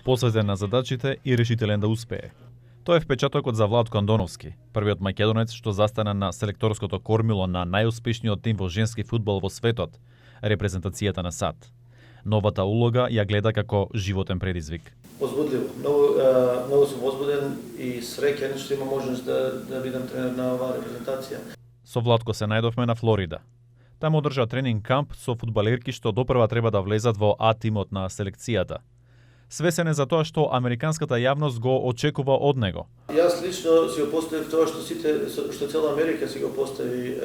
Посветен на задачите и решителен да успее. Тоа е впечатокот за Владко Андоновски, првиот македонец што застана на селекторското кормило на најуспешниот тим во женски фудбал во светот, репрезентацијата на САД. Новата улога ја гледа како животен предизвик. Возбудливо. Многу сум возбуден и среќен што има можност да бидам тренер на оваа репрезентација. Со Владко се најдовме на Флорида. Таму одржа тренинг камп со фудбалерки што допрва треба да влезат во А тимот на селекцијата. Свесен е за тоа што американската јавност го очекува од него. Јас лично си го поставив тоа што цела Америка си го постави.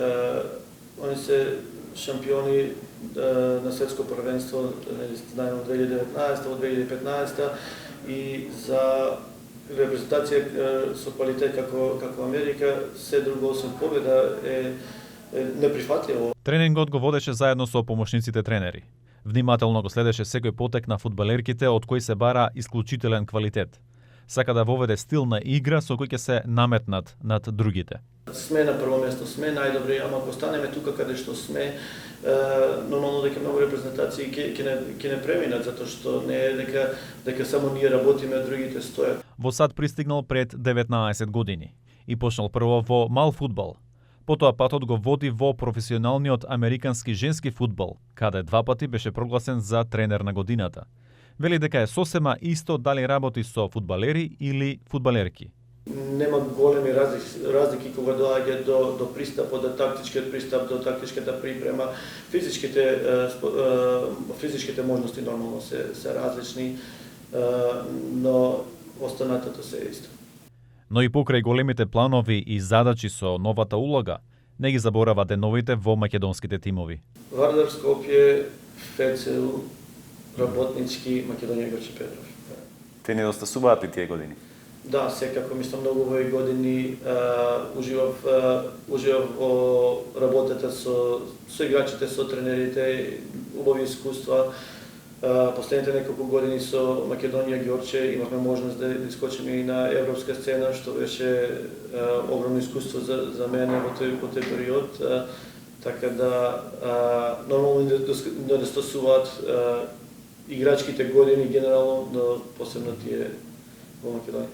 Они се шампиони на светско првенство, знаеме, од 2019, од 2015 и за репрезентација со квалитет како Америка, се друго освен победа е неприфатливо. Тренингот го водеше заедно со помошниците тренери. Внимателно го следеше секој потек на фудбалерките од кој се бара исклучителен квалитет. Сака да воведе стил на игра со кој ќе се наметнат над другите. Сме на прво место, сме најдобри, ама ако останеме тука каде што сме, нормално дека многу репрезентации ќе не преминат, затоа што не е дека само ние работиме, а другите стојат. Во САД пристигнал пред 19 години и почнал прво во мал фудбал. Потоа патот го води во професионалниот американски женски фудбал, каде 2 пати беше прогласен за тренер на годината. Вели дека е сосема исто дали работи со фудбалери или фудбалерки. Нема големи разлики кога доаѓа до пристапот, до тактичкиот пристап, до тактичката припрема. Физичките можности нормално се различни, но останатото се исто. Но и покрај големите планови и задачи со новата улога, не ги заборава деновите во македонските тимови. Вардар Скопје, ФЦУ, Работнички, Македонија, Грче, Петров. Те недостасуваат ли тие години? Да, секако, мислам, многу овој години уживав во работата со играчите, со тренерите, убави искуства. Последните неколку години со Македонија, Ѓорче имавме можност да искочиме и на европска сцена, што беше огромно искуство за мене во тој период. Така да нормално недостасуваат играчките години генерално, но посебно тие во Македонија.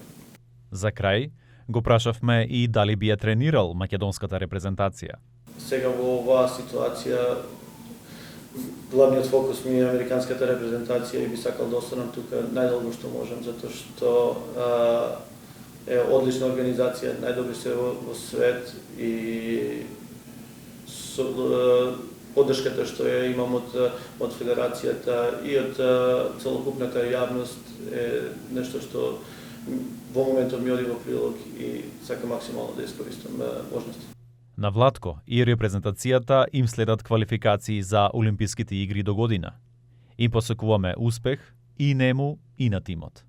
За крај, го прашавме и дали би ја тренирал македонската репрезентација. Сега во оваа ситуација главниот фокус ми е американската репрезентација и би сакал да останам тука најдолго што можам, затоа што е одлична организација, најдобри се во свет и поддршката што ја имам од федерацијата и од целокупната јавност е нешто што во моментот ми оди во прилог и сакам максимално да искористам можности. На Владко и репрезентацијата им следат квалификации за Олимписките игри до година. Им посакуваме успех и нему и на тимот.